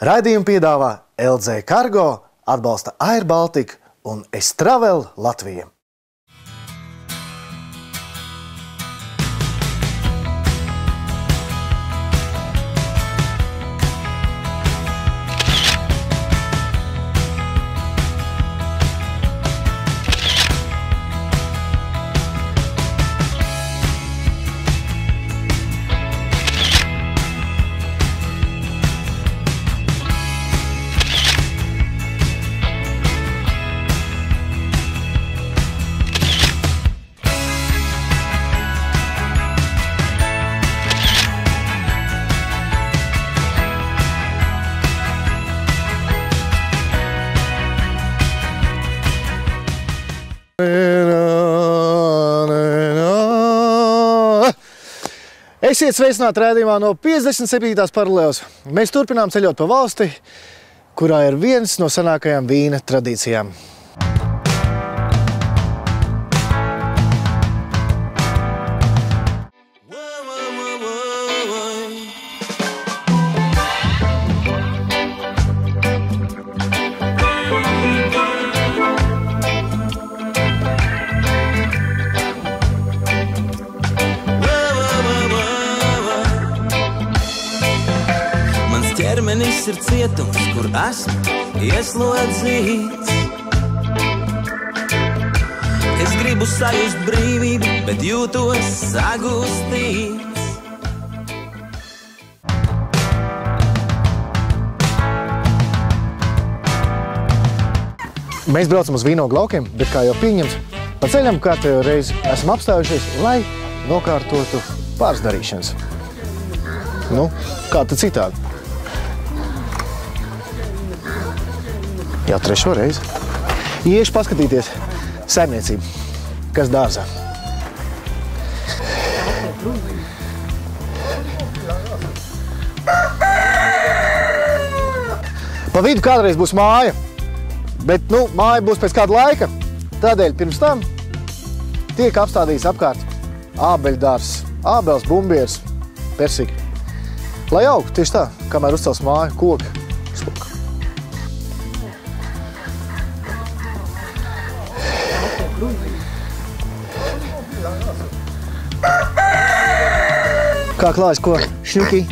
Raidījumu piedāvā LZ Cargo, atbalsta Air Baltica un Estravel Latvija. Esiet sveicināti raidījumā no 57. paralēles. Mēs turpinām ceļot pa valsti, kurā ir viens no senākajām vīna tradīcijām. Ķermenis ir cietums, kur esmu ieslodzīts. Es gribu sajust brīvību, bet jūtos sagūstīts. Mēs braucam uz vīnogu laukiem, bet kā jau pieņems, pa ceļam kārtējo reizi esam apstājušies, lai nokārtotu pāris darīšanas. Nu, kā tad citādi? Jau trešo reizi. Iešu paskatīties saimniecību, kas dārzā. Pa vidu kādreiz būs māja, bet, māja būs pēc kāda laika. Tādēļ pirms tam tiek apstādīts apkārt ābeļdārs, ābeles, bumbieris, persiki. Lai aug tieši tā, kamēr uzcels māju, koki, spoka. Kā klājas, ko? Šņuki?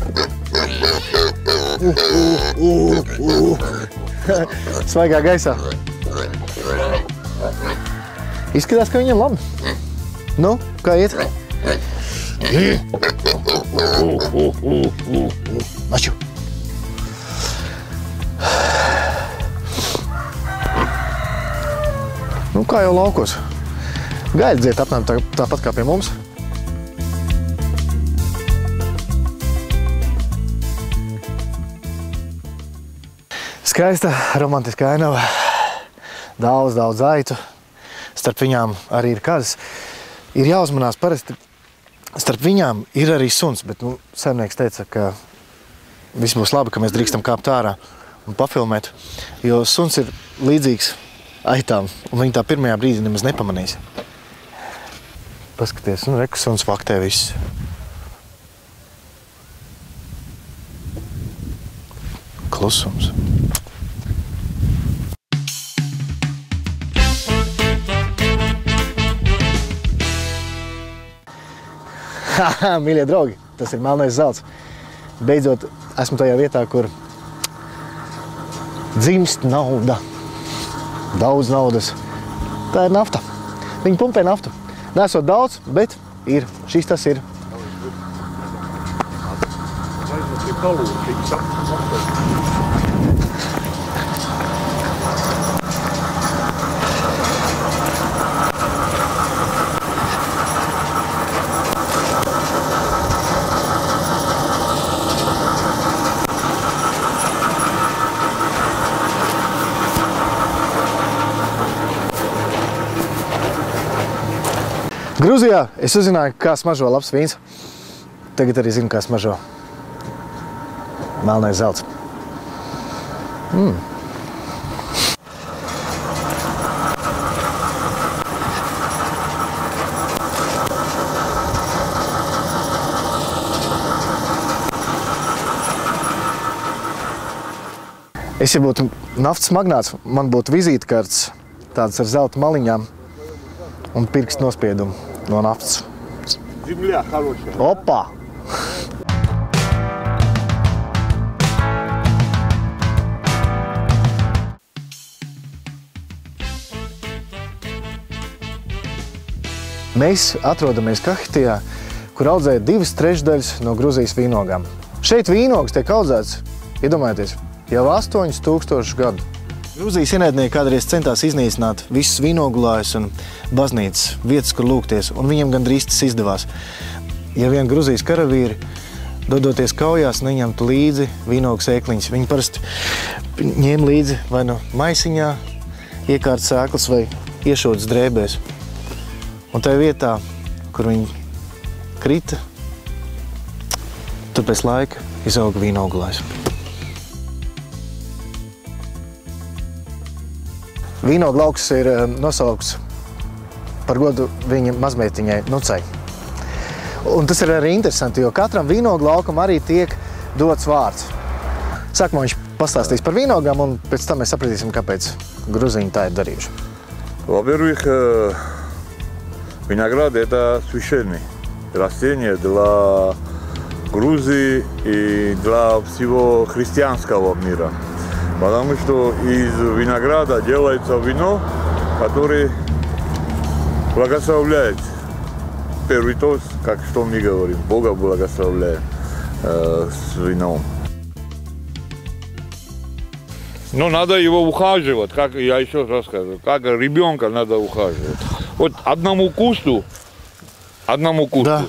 Svaigā gaisā. Izskatās, ka viņam labi. Nu, kā iet? Maču. Nu, kā jau laukos. Gaļa dziet apmēram tāpat kā pie mums. Skaista, romantiska ainava. Daudz aitu. Starp viņām arī ir kazas. Ir jāuzmanās parasti. Starp viņām ir arī suns, bet saimnieks teica, ka viss būs labi, ka mēs drīkstam kāpt ārā un pafilmēt, jo suns ir līdzīgs aitām, un viņi tā pirmajā brīdī nemaz nepamanīs. Paskaties, reku suns faktē viss. Klusums. Mīļie draugi, tas ir melnais zelts. Beidzot, esmu tajā vietā, kur dzimst nauda. Daudz naudas. Tā ir nafta. Viņi pumpē naftu. Nesot daudz, bet ir. Šis tas ir. Gruzijā es uzzināju, kā smažo labs vīns. Tagad arī zinu, kā smažo melnais zelts. Es, ja būtu naftas magnāts, man būtu vizītkartes tādas ar zelta maliņām un pirkstu nospiedumu no naftas. Земля хорошая. Opa! Mēs atrodamies Kahitijā, kur audzē 2/3 no Gruzijas vīnogām. Šeit vīnogas tiek audzēts, iedomājieties, jau 8000 gadu. Gruzijas ienaidnieki kādreiz centās iznīcināt visus vīnogulājus un baznīcas vietas, kur lūgties, un viņam gandrīz tas izdevās. Ja vien Gruzijas karavīri, dodoties kaujās, neņemtu līdzi vīnogu sēkliņas, viņi parasti ņēma līdzi vai no maisiņā, iekārt sēklas vai iešotas drēbēs. Un tajā vietā, kur viņi krita, tur pēc laika izauga vīnogulājs. Vīnogu lauks ir nosaukts par godu viņa mazmeitiņai Nucai. Un tas ir arī interesanti, jo katram vīnogu laukam arī tiek dots vārds. Sākumā viņš pastāstīs par vīnogām, un pēc tam mēs sapratīsim, kāpēc gruziņi tā ir darījuši. Во-первых, виноград – это священное растение для Грузии и для всего христианского мира. Потому что из винограда делается вино, которое благословляет. Первый тост, как что мы говорим, Бога благословляет с вином. Но надо его ухаживать, как я еще раз скажу, как ребенка надо ухаживать. Вот одному кусту Да.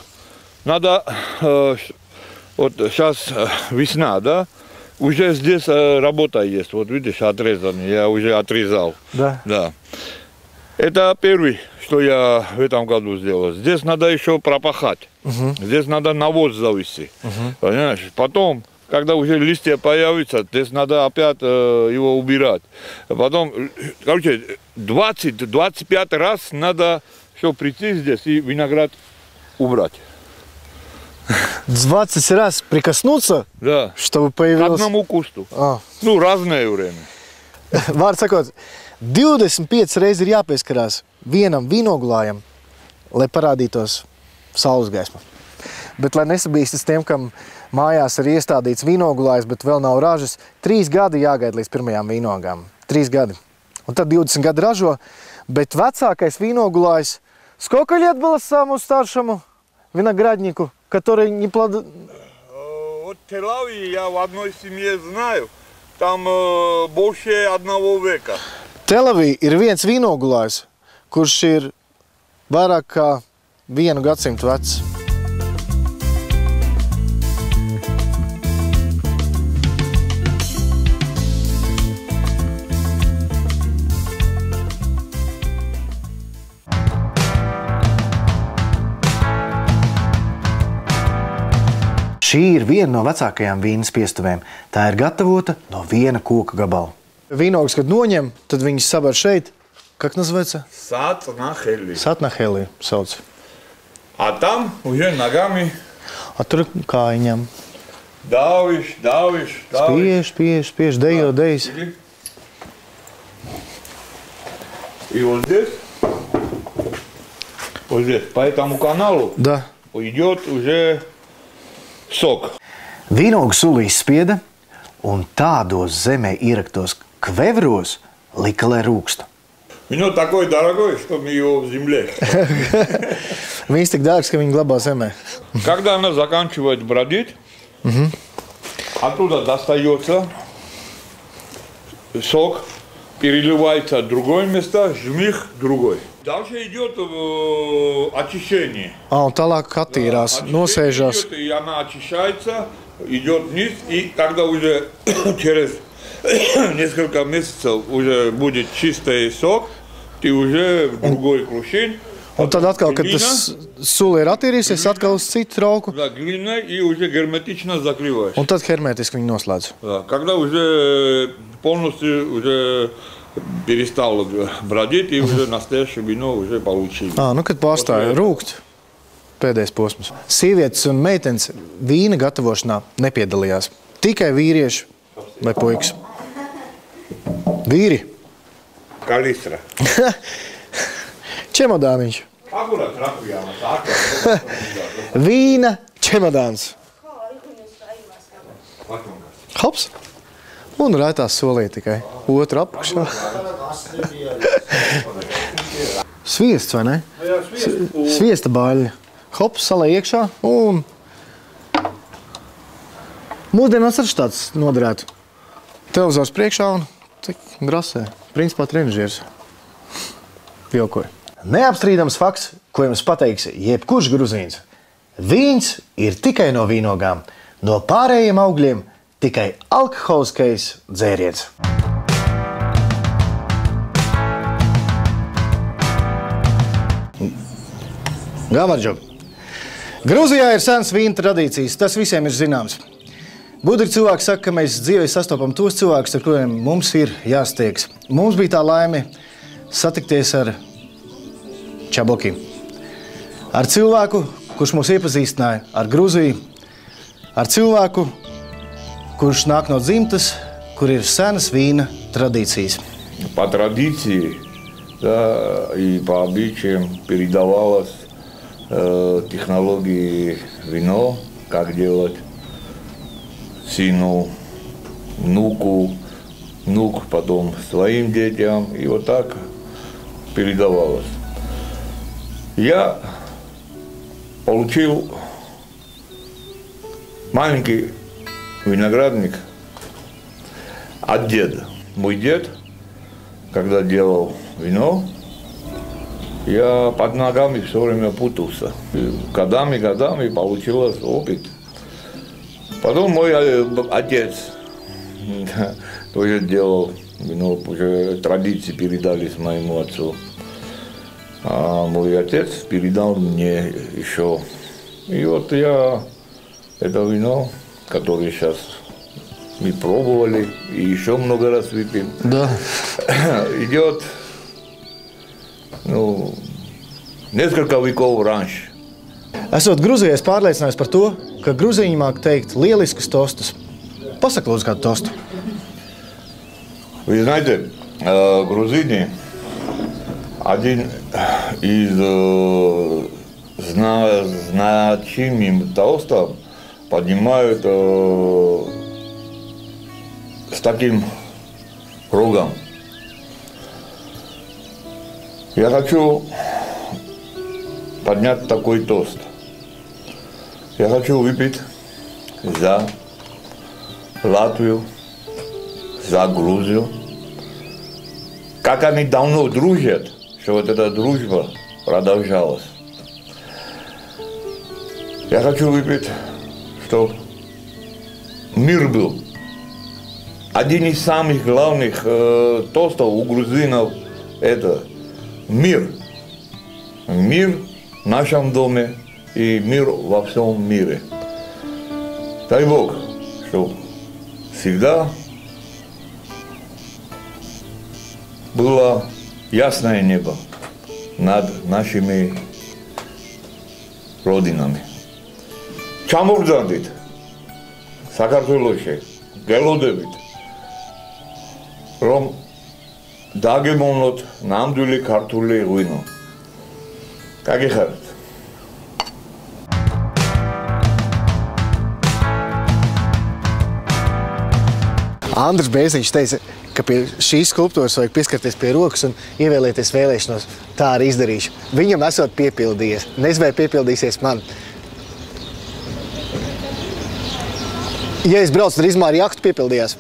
надо, вот сейчас весна, да, уже здесь работа есть, вот видишь, отрезанный, я уже отрезал. Да. Да. Это первый, что я в этом году сделал. Здесь надо еще пропахать, здесь надо навоз завести, понимаешь? Потом, когда уже листья появятся, здесь надо опять его убирать. Потом, короче, 20-25 раз надо еще прийти здесь и виноград убрать. 20 раз прикоснуться, Да. чтобы К появилось... одному кусту. А. Ну, разное время. Vārds sakot, 25 reizes ir jāpieskarās vienam vīnogulājam, lai parādītos saules gaisma. Bet, lai nesabīstas tiem, kam mājās ir iestādīts vīnogulājs, bet vēl nav ražas, 3 gadi jāgaida līdz pirmajām vīnogām. 3 gadi. Un tad 20 gadi ražo, bet vecākais vīnogulājs, сколько лет было самому старшему винограднику, который не плод... Вот в Тель-Авиве я в одной семье знаю, там больше 1 века. Telavī ir viens vīnogulājs, kurš ir vairāk kā 1 gadsimtu vecs. Šī ir viena no vecākajām vīnas piestuvēm. Tā ir gatavota no viena koka gabala. Vīnogas, kad noņem, tad viņas sabar šeit. Как называется? Сатнахели. Сатнахели sauc. А там уже ногами A tur kājiņam. давишь. Spiež, dejo, dejas. И вот здесь, по этому каналу Da. идет уже сок. Vīnogu sulīs spieda un tādos zemē ieraktos kvevros lika, lai rūksta. Вино такое дорогое, что мы его в земле. Viņš tik dārgs, ka viņi glabā zemē. Когда она заканчивает бродить, оттуда достается сок, переливается в другое место, жмых другой. Дальше идет очищение. Un tālāk attīrās, nosēžās. Идет, и она очищается, идет вниз, и когда уже через несколько месяцев уже будет чистый сок, ты уже в другой крушин. Un tad atkal, kad tas sula ir attīrīsies, atkal uz citu trauku. Да, глиной, и уже герметично закрываешь. Un tad hermētiski viņu noslēdz. Да, когда уже полностью уже перестал бродить, и уже настоящее вино уже получили. Nu, kad pārstāja rūkt, pēdējais posms. Sievietes un meitenes vīna gatavošanā nepiedalījās. Tikai vīrieši vai puikas. Vīri. Kalistra. Čemodāniņš. Akurat rakujām. Vīna čemodāns. Hops. Un raitās solī tikai. Otru apakšā. Sviests, vai ne? Sviesta baļļa. Hops, salē iekšā un... Mūsdienās arī tāds noderētu. Televizors priekšā un tik drasē. Principā trenižieris. Jokoju. Neapstrīdams fakts, ko jums pateiks jebkurš gruzīns. Vīns ir tikai no vīnogām. No pārējiem augļiem tikai alkoholiskais dzēriens. Gavardžo. Grūzijā ir senas vīna tradīcijas, tas visiem ir zināms. Gudri cilvēki saka, ka mēs dzīvē sastopam tos cilvēkus, ar kuriem mums ir jāstiegs. Mums bija tā laime satikties ar Čaboki. Ar cilvēku, kurš mūs iepazīstināja ar Gruziju. Ar cilvēku, kurš nāk no dzimtas, kur ir senas vīna традиции. По традиции, да, и по обычаям передавалось технологии вино, как делать сыну, внуку, внук потом своим детям, и вот так передавалось. Я получил маленький виноградник от деда. Мой дед, когда делал вино, я под ногами все время путался. Годами получилось опыт. Потом мой отец тоже делал вино, уже традиции передались моему отцу. А мой отец передал мне еще. И вот я это вино, которое сейчас мы пробовали и еще много раз выпьем, Да. идет несколько веков раньше. Esot Gruzijā, es pārliecinājos par to, ka gruzīņi māk teikt lieliskus tostus. Pasaka, lūdzu, kādu tostu. Вы знаете, грузины один из значимых тостов поднимают с таким кругом. Я хочу поднять такой тост. Я хочу выпить за Латвию, за Грузию. Как они давно дружат, что вот эта дружба продолжалась. Я хочу выпить, чтобы мир был. Один из самых главных тостов у грузинов – это мир. Мир в нашем доме и мир во всем мире. Дай Бог, чтобы всегда было ясное небо над нашими родинами. Ჩამოგზავნით საქართველოში გელოდებით რომ დაგემოვნოთ ნამდვილი ქართული ღვინო. გაგიხარეთ. Andris Bēziņš teica, ka pie šīs skulptūras vajag pieskarties pie rokas un ievēlēties vēlēšanos. Tā arī izdarīšu. Viņam esot piepildījies. Nezinu, vai piepildīsies man. Ja es braucu, tad izmā ar jahtu piepildījās.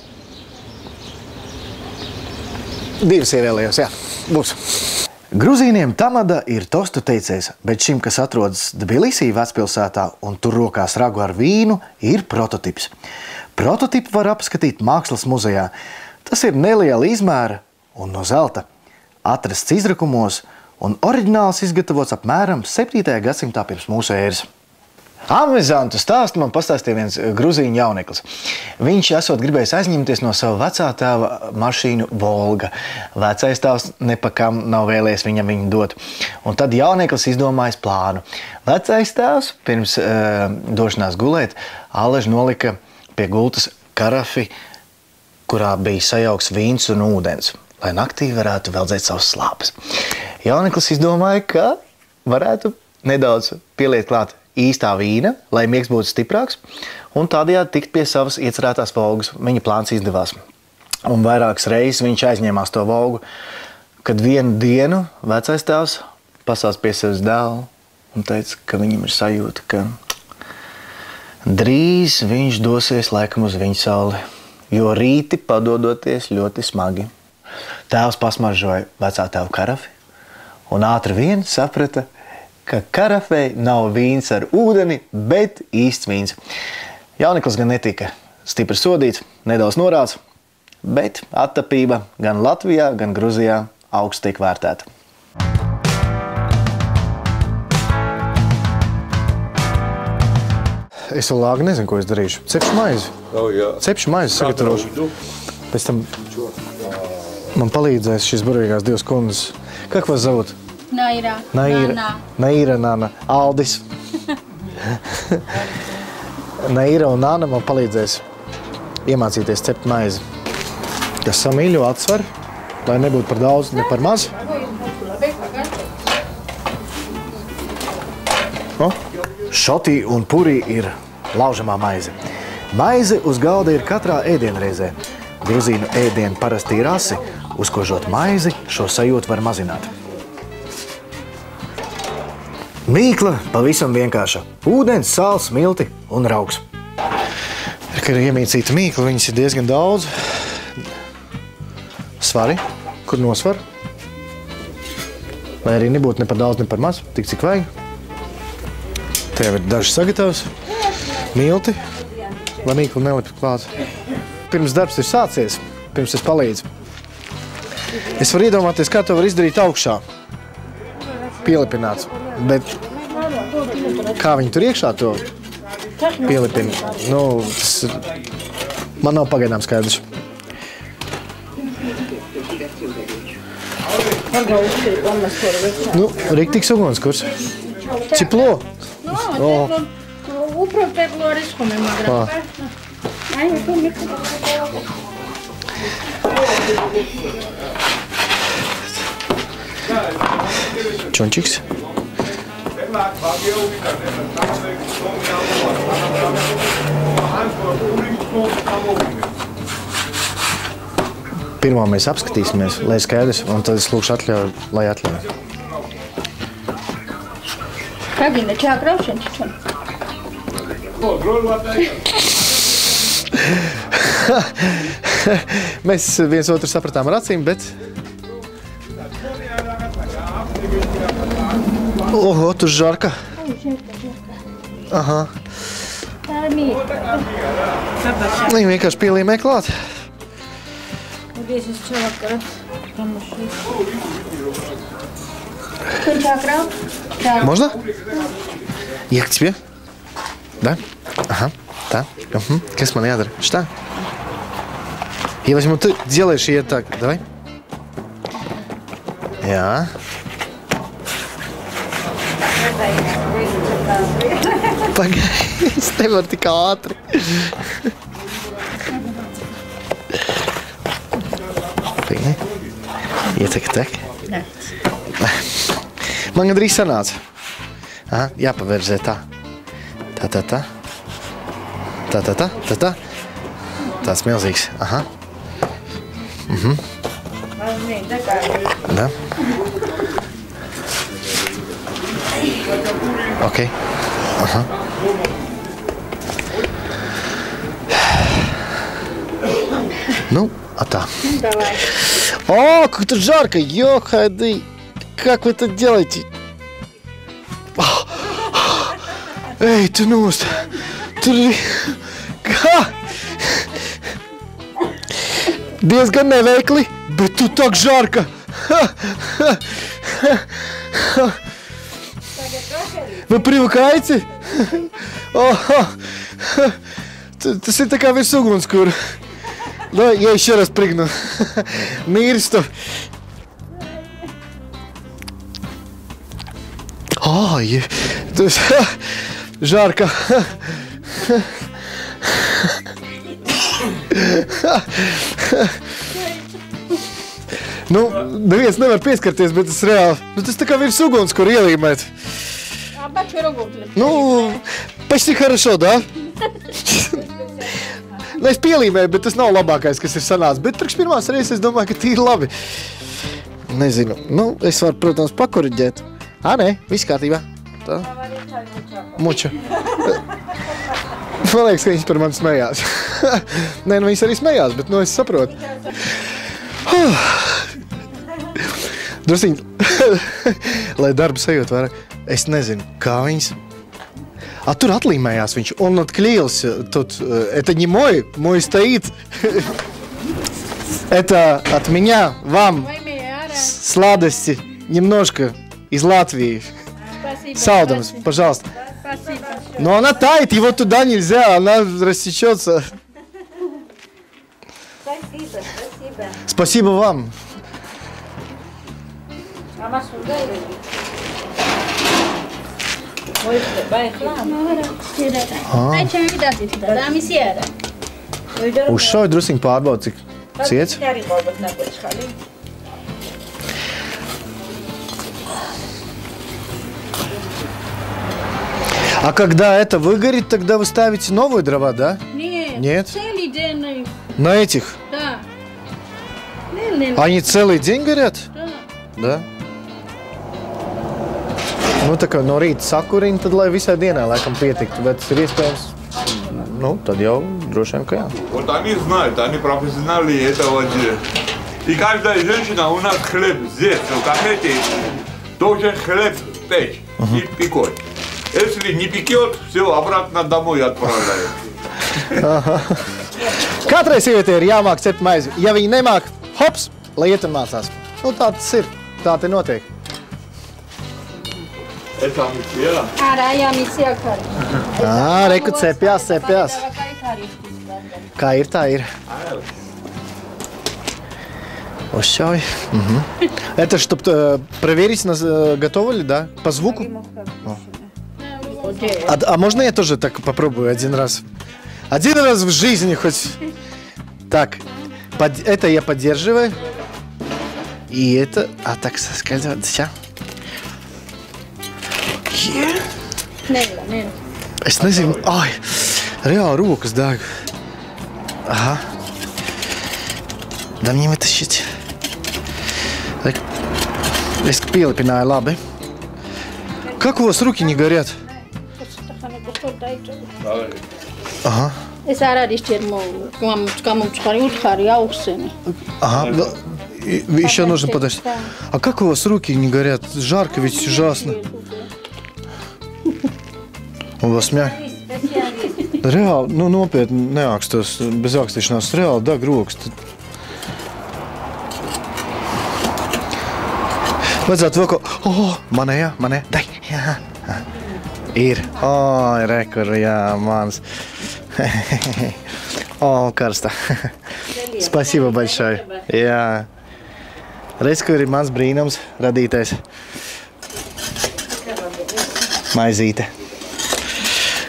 2 ievēlējos, jā. Būs. Gruzīniem tamada ir tostu teicējs, bet šim, kas atrodas Tbilisī vecpilsētā un tur rokās ragu ar vīnu, ir prototips. Prototipu var apskatīt Mākslas muzejā. Tas ir neliela izmēra un no zelta. Atrasts izrakumos un oriģināls izgatavots apmēram 7. gadsimtā pirms mūsu ēras. Amizantu stāstu man pastāstīja viens gruzīņu jauneklis. Viņš esot gribējis aizņemties no sava vecā tēva mašīnu Volga. Vecais tēvs nepakam nav vēlējies viņu dot. Un tad jauneklis izdomājis plānu. Vecais tēvs pirms došanās gulēt aleži nolika pie gultas karafi, kurā bija sajauks vīns un ūdens, lai naktī varētu veldzēt savus slāpes. Jauneklis izdomāja, ka varētu nedaudz pieliet klāt īstā vīna, lai miegs būtu stiprāks, un tādējādi tikt pie savas iecerētās volgas. Viņa plāns izdevās. Un vairākas reizes viņš aizņēmās to volgu, kad vienu dienu vecais tēvs pasās pie sevis dēlu un teica, ka viņam ir sajūta, ka drīz viņš dosies laikam uz viņa sauli, jo rīti padodoties ļoti smagi. Tēvs pasmaržoja vecā tēva karafi un ātri vien saprata, ka karafei nav vīns ar ūdeni, bet īsts vīns. Jauneklis gan netika stipri sodīts, nedaudz norāds, bet attapība gan Latvijā, gan Gruzijā augstu tiek vērtēta. Es vēl lāgi nezinu, ko es darīšu. Cepšu maizi. Cepšu maizi sagatavošu. Pēc tam man palīdzēs šīs burvīgās divas kundas. Как вас зовут? Naira. Naira, Nana. Aldis. Naira un Nana man palīdzēs iemācīties cept maizi. Kas samīļo atsver, lai nebūtu par daudz, ne par maz. Šoti un puri ir laužamā maize. Maize uz galda ir katrā ēdienreizē. Gruzīnu ēdienu parasti ir asi. Uzkožot maizi, šo sajūtu var mazināt. Mīkla pavisam vienkārša. Ūdens, sāls, milti un raugs. Kad ir iemīcīta mīkla, viņas ir diezgan daudz. Svari, kur nosvar. Lai arī nebūtu ne par daudz, ne par maz, tik cik vajag. Te jau ir daži sagatavs. Milti, lai mīklu nelip klāt. Pirms darbs ir sācies, pirms es palīdzu. Es varu iedomāties, kā to var izdarīt augšā. Pielipināts. Bet kā viņi tur iekšā to pielipina? Nu, tas man nav pagaidām skaidrs. Nu, riktīgs ugunskurs. Ciplo. Upravo teplо рисками магра. Čončiks. Pirmā mēs apskatīsimies, lai skaidrs, un tad es lūkšu atļauju, lai atļauju. Kagina, čā graušana, čičun? Mēs viens otru sapratām ar acīm, bet... Oho, tur žarka. Aha. Tā ir mīkla. Viņi vienkārši pielīmē klāt. Здесь из человека, потому что... Чā grau? Можно? Я к тебе? Да? Ага, да. Угу. Kas man jādara? Šitā? Ja возьму, ты делаешь ее так. Давай. Jā. Pagaidi, es nevaru tik ātri. Pagaidi. Ietaka tak? Nē. Man gandrīz sanāca. Aha, jāpavērzē tā. Tā, tā, tā. Tā, tā, tā, tā, tā. Tāds milzīgs. Aha. Mhm. Da. Ok. Aha. Ну, а так. Давай. О, как это жарко! Ёхады! Как вы это делаете? Эй, ты nost! Tur... Kā? Diezgan neveikli, bet tu tak žarka! Вы привыкаете? Tas ir tā kā virs ugunskura. Давай, я еще раз прыгну. Mirstu. Ой, жарко. Nu, neviens nevar pieskarties, bet tas reāli. Nu, tas tā kā virs uguns, kur ielīmēt. Nu, почти хорошо, да? Nu, es pielīmēju, bet tas nav labākais, kas ir sanācis. Bet priekš pirmās reizes es domāju, ka tīri labi. Nezinu. Nu, es varu, protams, pakoriģēt. Nē, viss kārtībā. Tā. Muča. Man liekas, ka viņš par mani smējās. Nē, nu viņas arī smējās, bet nu es saprotu. Drusiņ, lai darbu sajūt vairāk. Es nezinu, kā viņas... Tur отлīmējās viņš. Он отклеился. Тут, это не мой стоит. Это от меня вам сладости немножко из Латвии. Саудамс, пожалуйста. Спасибо. Но она тает, его туда нельзя, она рассечется. Спасибо. Спасибо вам. Uzšauj drusiņu pārbaud, cik ciets. А когда это выгорит, тогда вы ставите новые дрова, да? Нет. Целый день. На этих? Да. Они целый день горят? Да. Да? Nu, tā kā no rīta sakuriņa, tad lai visai dienai laikam pietiktu, bet tas ir iespējams, nu, tad jau droši vien, ka jā. Вот они знают, они профессионалы этого дела. И каждая женщина у нас хлеб здесь, в кафете, должен хлеб печь и пекать. Если не пекет, все, обратно домой отправляют. Katrai sievietei ir jāmāk cept maizi. Ja viņi nemāk, hops, lai iet un mācās. Nu, tā tas ir. Tā te notiek. Это мисия. Reku cepjās. Kā ir, tā ir. Ощай. Это чтоб проверить, готовы ли, да? По звуку? А можно я тоже так попробую один раз? Один раз в жизни хоть. Так, это я поддерживаю. И это... А так соскальзывает. Сейчас. Es nezinu. Ai, reāli rokas deg. Ага. Да мне вытащить. Es pielipināju labi. Как у вас руки не горят? Ага. Es ārā izšķirmu, kā mums kā jūtkāri augseni. Ага. Еще нужно подождать. А как у вас руки не горят? Жарко ведь ужасно. У вас mjāk. Reāli, nu nopietni neākstos, bez ākstīšanās, reāli deg rokas. Vajadzētu vēl kaut... manējā, dai, jā. Ir. Rekur, jā, mans. Karsta. Спасибо большое. Jā. Redz, kur ir mans brīnums radītais. Maizīte.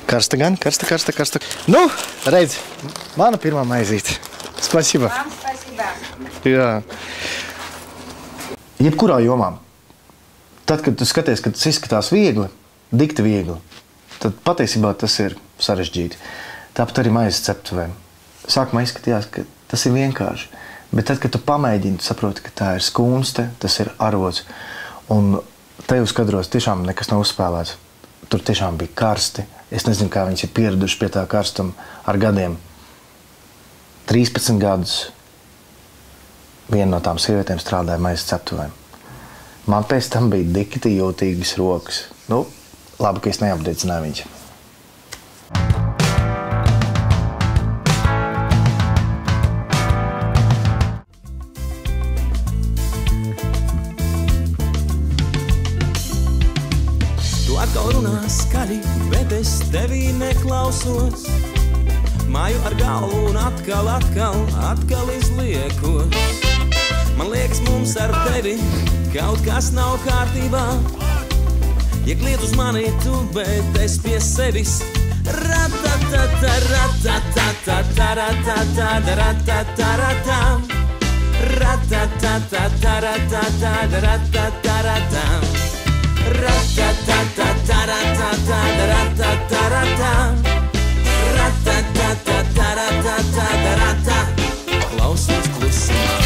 Karsta gan, karsta. Nu, redz, mana pirmā maizīte. Spasiba. Jā. Jebkurā jomā. Tad, kad tu skaties, ka tas izskatās viegli, dikti viegli, tad patiesībā tas ir sarežģīti. Tāpat arī maizes ceptuvēm. Sākumā izskatījās, ka tas ir vienkārši. Bet tad, kad tu pamēģini, tu saproti, ka tā ir skunste, tas ir arots. Un tajos kadros tiešām nekas nav uzspēlēts. Tur tiešām bija karsti. Es nezinu, kā viņas ir pieraduši pie tā karstuma ar gadiem. 13 gadus viena no tām sievietēm strādāja maizes ceptuvēm. Man pēc tam bija dikti jūtīgas rokas. Nu, labi, ka es neapdedzināju viņas. Tu atkal runā skaļi, bet es tevī neklausos. Māju ar galvu un atkal izliekos. Man liekas, mums ar tevi kaut kas nav kārtībā. Ja kliet uz mani tu, bet es pie sevis. Ratatatata, ratatatata, Ra-ta-ta-ta-ra-ta-ta-ra-tam. Ra-ta-ta-ta-ta-ra-ta-ta-ra-ta-ta-ra-tam. Ra-ta-ta-ta-ta-ra-ta-ta-ra-ta-ta-ra-tam. Ra-ta-ta-ta-ta-ra-ta-ta-ra-ta. Klausos klusumā.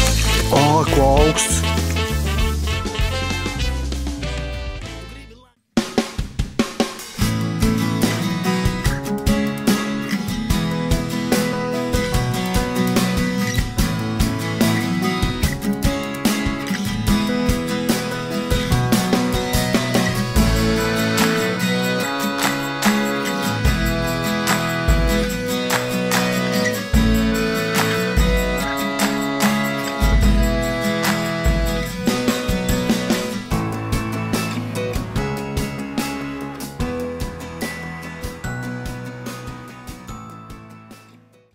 Ko augsts.